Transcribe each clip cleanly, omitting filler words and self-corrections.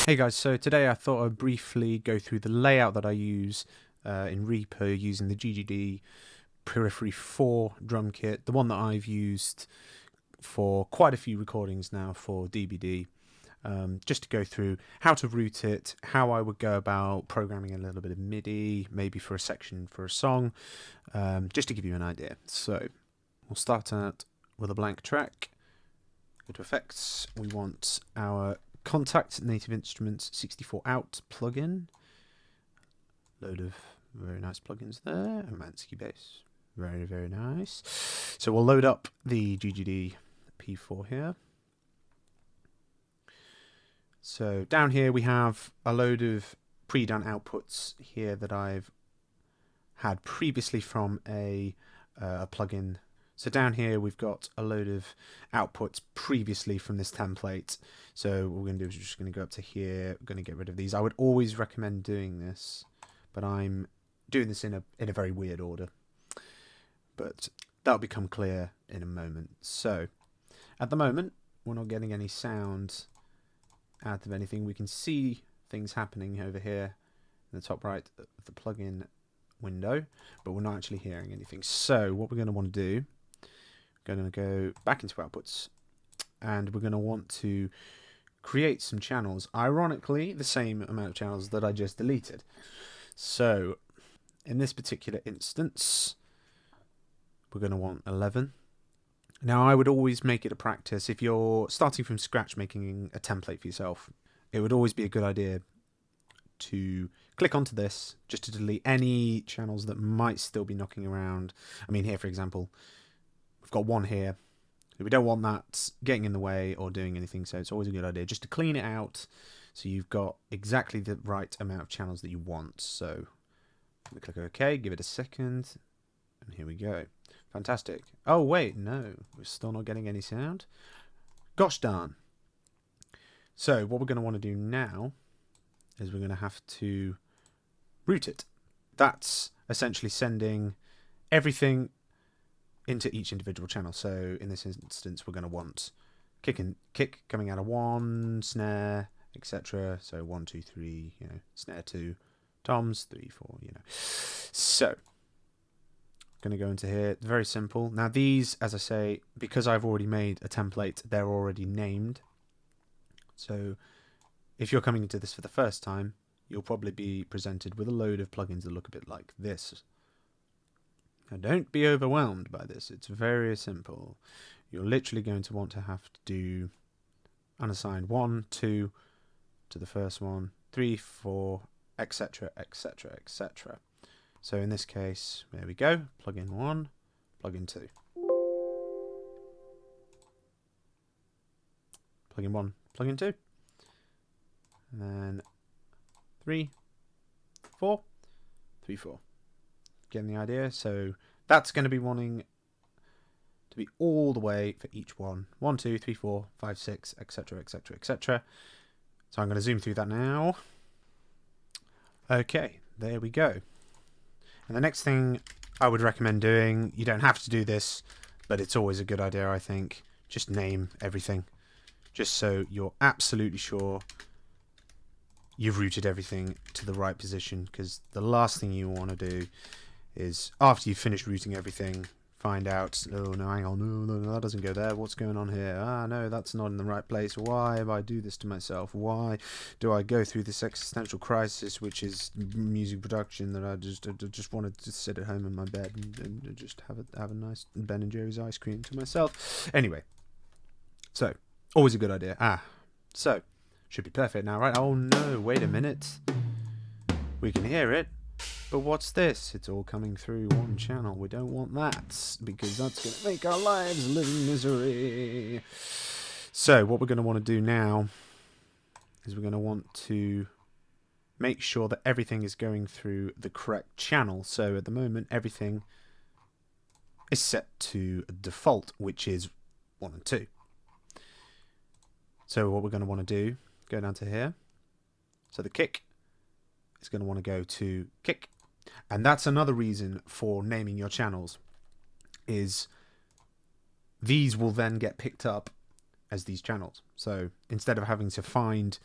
Hey guys, so today I thought I'd briefly go through the layout that I use in Reaper using the GGD Periphery 4 drum kit, the one that I've used for quite a few recordings now for DBD, just to go through how to route it, how I would go about programming a little bit of Midi, maybe for a section for a song, just to give you an idea. So we'll start out with a blank track. Go to Effects, we want our Contact Native Instruments 64 out plugin. Load of very nice plugins there. A Mansky bass. Very, very nice. So we'll load up the GGD P4 here. So down here we have a load of pre-done outputs here that I've had previously from a plugin. So down here we've got a load of outputs previously from this template. So what we're going to do is we're just going to go up to here. We're going to get rid of these. I would always recommend doing this, but I'm doing this in a very weird order. But that'll become clear in a moment. So at the moment we're not getting any sound out of anything. We can see things happening over here in the top right of the plugin window, but we're not actually hearing anything. So what we're going to want to do, going to go back into outputs, and we're going to want to create some channels, ironically the same amount of channels that I just deleted. So in this particular instance we're going to want 11. Now I would always make it a practice, if you're starting from scratch making a template for yourself, it would always be a good idea to click onto this just to delete any channels that might still be knocking around. I mean, here for example we've got one here. We don't want that getting in the way or doing anything, so it's always a good idea just to clean it out so you've got exactly the right amount of channels that you want. So I'm going to click OK, give it a second, and here we go. Fantastic. Oh wait, no, we're still not getting any sound. Gosh darn. So what we're going to want to do now is we're going to have to route it. That's essentially sending everything into each individual channel. So in this instance we're going to want kick coming out of 1, snare, etc. So 1 2 3, snare 2, toms 3 4, So going to go into here. It's very simple. Now these, as I say, because I've already made a template, they're already named. So if you're coming into this for the first time, you'll probably be presented with a load of plugins that look a bit like this. Now don't be overwhelmed by this, it's very simple. You're literally going to want to have to do unassigned 1, 2 to the first one, 3, 4, etc, etc, etc. So in this case, there we go, plugin 1, plugin 2. Plugin 1, plugin 2. And then 3, 4, 3, 4. Getting the idea? So that's going to be wanting to be all the way for each one. 1, 2, 3, 4, 5, 6, etc, etc, etc. So I'm going to zoom through that now. Okay, there we go. And the next thing I would recommend doing, you don't have to do this, but it's always a good idea, I think. Just name everything, just so you're absolutely sure you've routed everything to the right position, because the last thing you want to do is, after you've finished routing everything, find out, oh no, hang on, no, that doesn't go there, what's going on here? Ah, no, that's not in the right place. Why have I do this to myself? Why do I go through this existential crisis, which is music production, that I just wanted to sit at home in my bed and just have a nice Ben and Jerry's ice cream to myself? Anyway, so always a good idea. So should be perfect now, right? Oh no, wait a minute, we can hear it. But what's this? It's all coming through one channel. We don't want that, because that's going to make our lives a living misery. So what we're going to want to do now is we're going to want to make sure that everything is going through the correct channel. So at the moment, everything is set to default, which is 1 and 2. So what we're going to want to do, go down to here. So the kick is going to want to go to kick. And that's another reason for naming your channels, is these will then get picked up as these channels. So instead of having to find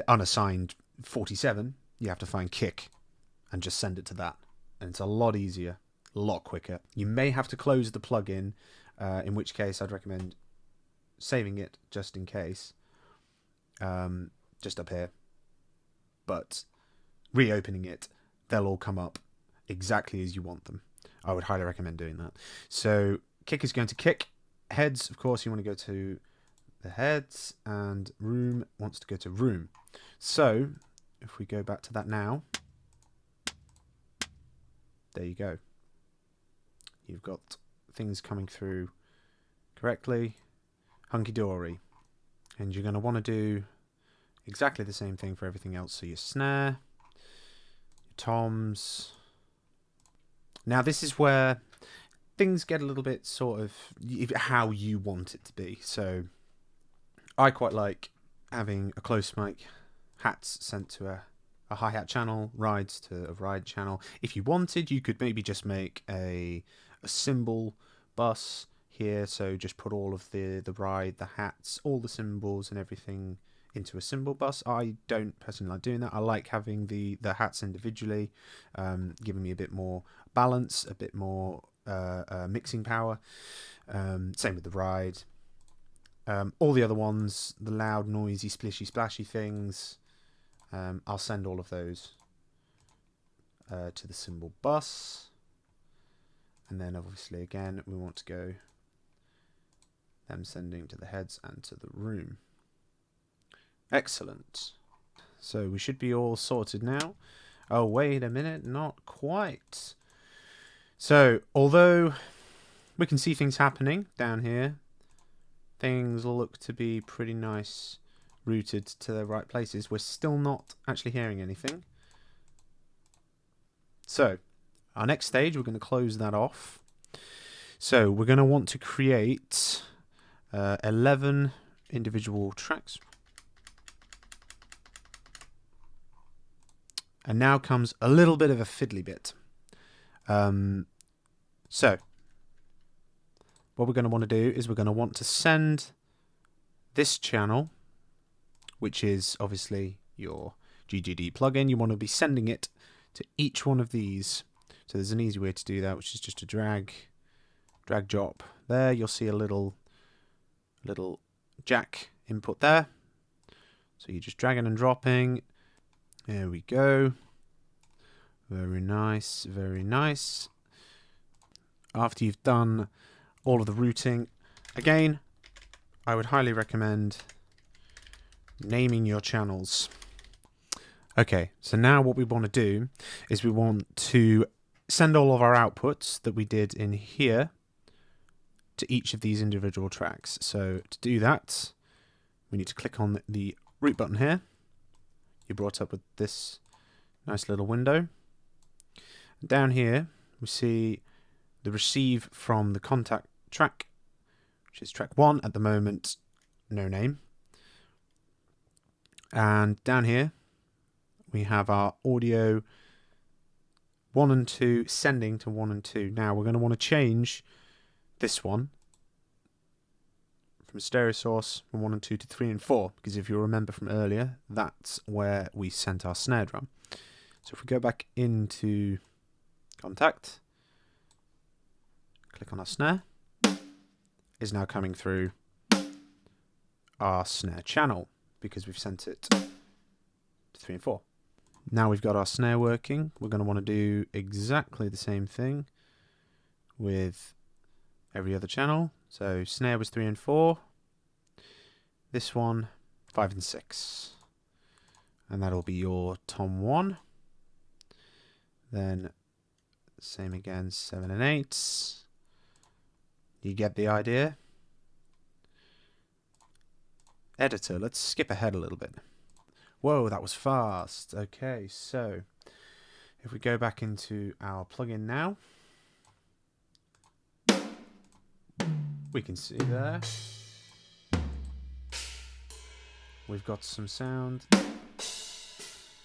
unassigned 47, you have to find kick and just send it to that. And it's a lot easier, a lot quicker. You may have to close the plugin, in which case I'd recommend saving it just in case, just up here. But reopening it, they'll all come up exactly as you want them. I would highly recommend doing that. So kick is going to kick. Heads, of course, you want to go to the heads, and room wants to go to room. So if we go back to that now, there you go. You've got things coming through correctly, hunky-dory. And you're going to want to do exactly the same thing for everything else. So your snare, your toms. Now this is where things get a little bit sort of how you want it to be. So I quite like having a close mic, hats sent to a hi-hat channel, rides to a ride channel. If you wanted, you could maybe just make a cymbal bus here, so just put all of the ride, the hats, all the cymbals and everything into a cymbal bus. I don't personally like doing that. I like having the hats individually, giving me a bit more balance, a bit more mixing power. Same with the ride. All the other ones, the loud, noisy, splishy, splashy things, I'll send all of those to the cymbal bus. And then obviously again we want to go them sending to the heads and to the room. Excellent. So we should be all sorted now. Oh, wait a minute, not quite. So although we can see things happening down here, things look to be pretty nice, routed to the right places, we're still not actually hearing anything. So our next stage, we're going to close that off. So we're going to want to create 11 individual tracks. And now comes a little bit of a fiddly bit. So what we're going to want to do is we're going to want to send this channel, which is obviously your GGD plugin. You want to be sending it to each one of these. So there's an easy way to do that, which is just to drag drop. There you'll see a little jack input there. So you're just dragging and dropping. There we go. Very nice, very nice. After you've done all of the routing, again, I would highly recommend naming your channels. Okay, so now what we want to do is we want to send all of our outputs that we did in here to each of these individual tracks. So to do that, we need to click on the root button here. You're brought up with this nice little window. Down here, we see the receive from the contact track, which is track 1 at the moment, no name. And down here, we have our audio 1 and 2 sending to 1 and 2. Now we're going to want to change this one from stereo source from 1 and 2 to 3 and 4, because if you remember from earlier, that's where we sent our snare drum. So if we go back into contact, click on our snare, is now coming through our snare channel because we've sent it to 3 and 4. Now we've got our snare working, we're going to want to do exactly the same thing with every other channel. So snare was 3 and 4, this one 5 and 6, and that'll be your tom 1. Then same again, 7 and 8. You get the idea. Editor, let's skip ahead a little bit. Whoa, that was fast. Okay, so if we go back into our plugin now, we can see there we've got some sound.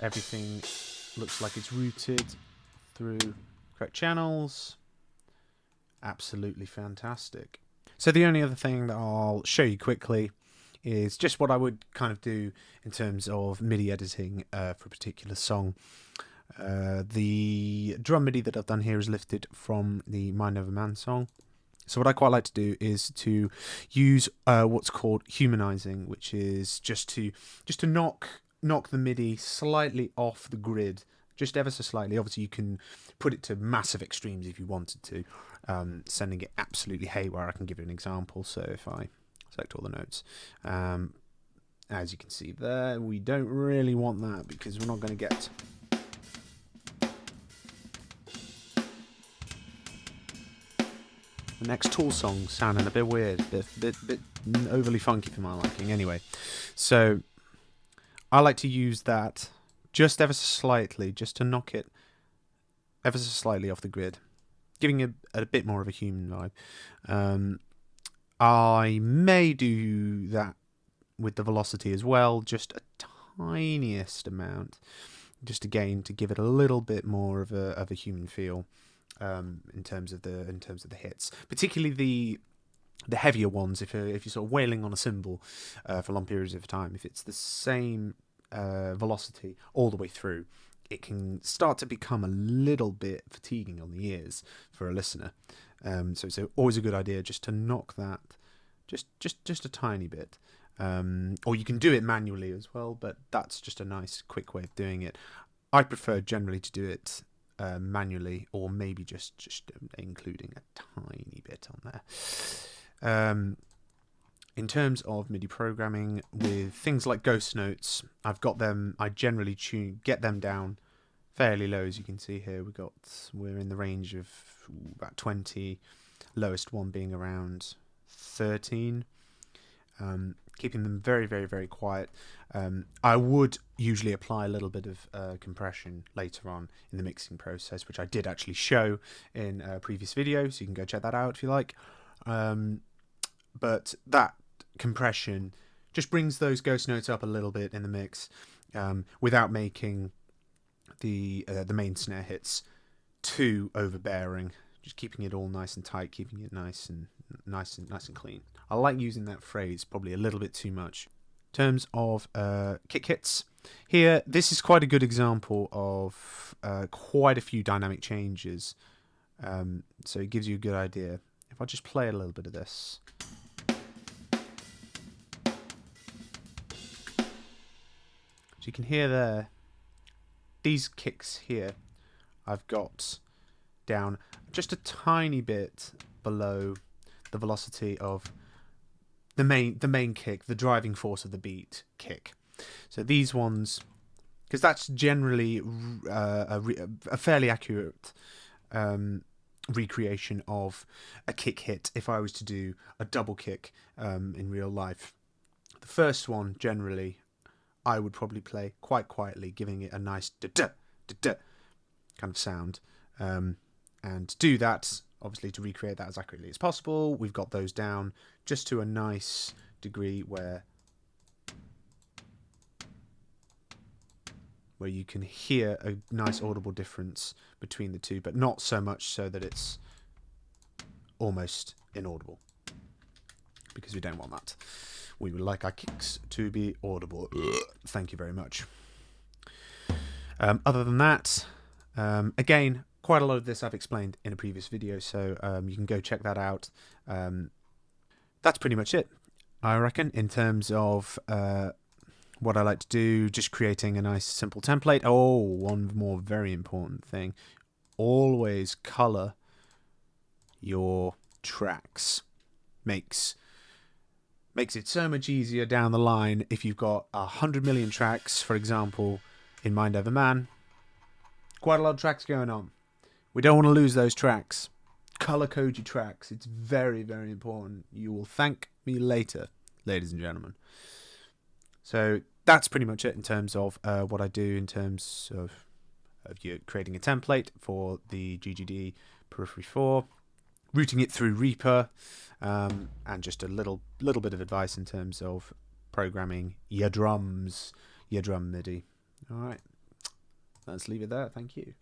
Everything looks like it's routed through correct channels. Absolutely fantastic. So the only other thing that I'll show you quickly is just what I would kind of do in terms of MIDI editing for a particular song. The drum MIDI that I've done here is lifted from the Mind Over Man song. So what I quite like to do is to use what's called humanizing, which is just to knock the MIDI slightly off the grid, just ever so slightly. Obviously, you can put it to massive extremes if you wanted to, sending it absolutely haywire. I can give you an example. So if I select all the notes, as you can see there, we don't really want that because we're not going to get the next Tool song sounding a bit weird, bit overly funky for my liking. Anyway, so I like to use that just ever so slightly, just to knock it ever so slightly off the grid, giving it a bit more of a human vibe. I may do that with the velocity as well, just a tiniest amount, just again to give it a little bit more of a human feel. In terms of the hits, particularly the heavier ones. If you're sort of wailing on a cymbal for long periods of time, if it's the same velocity all the way through, it can start to become a little bit fatiguing on the ears for a listener. So it's always a good idea just to knock that just a tiny bit. Or you can do it manually as well, but that's just a nice quick way of doing it. I prefer generally to do it manually, or maybe just including a tiny bit on there. In terms of MIDI programming with things like ghost notes, I generally get them down fairly low. As you can see here, we're in the range of about 20, lowest one being around 13. Keeping them very, very, very quiet. I would usually apply a little bit of compression later on in the mixing process, which I did actually show in a previous video, so you can go check that out if you like. But that compression just brings those ghost notes up a little bit in the mix, without making the main snare hits too overbearing. Just keeping it all nice and tight, keeping it nice and clean. I like using that phrase probably a little bit too much. In terms of kick hits, here this is quite a good example of quite a few dynamic changes. So it gives you a good idea. If I just play a little bit of this. So you can hear there, these kicks here I've got down just a tiny bit below the velocity of the main kick, the driving force of the beat kick. So these ones, because that's generally a fairly accurate recreation of a kick hit if I was to do a double kick in real life. The first one, generally, I would probably play quite quietly, giving it a nice da-da, da-da kind of sound. And to do that, obviously to recreate that as accurately as possible, we've got those down just to a nice degree where you can hear a nice audible difference between the two, but not so much so that it's almost inaudible, because we don't want that. We would like our kicks to be audible. Thank you very much. Other than that, again, quite a lot of this I've explained in a previous video, so you can go check that out. That's pretty much it, I reckon, in terms of what I like to do, just creating a nice simple template. Oh, one more very important thing. Always colour your tracks. Makes it so much easier down the line if you've got 100 million tracks, for example, in Mind Over Man. Quite a lot of tracks going on. We don't want to lose those tracks. Color code your tracks. It's very, very important. You will thank me later, ladies and gentlemen. So that's pretty much it in terms of what I do in terms of you creating a template for the GGD Periphery 4, routing it through Reaper, and just a little bit of advice in terms of programming your drums, your drum MIDI. All right, let's leave it there. Thank you.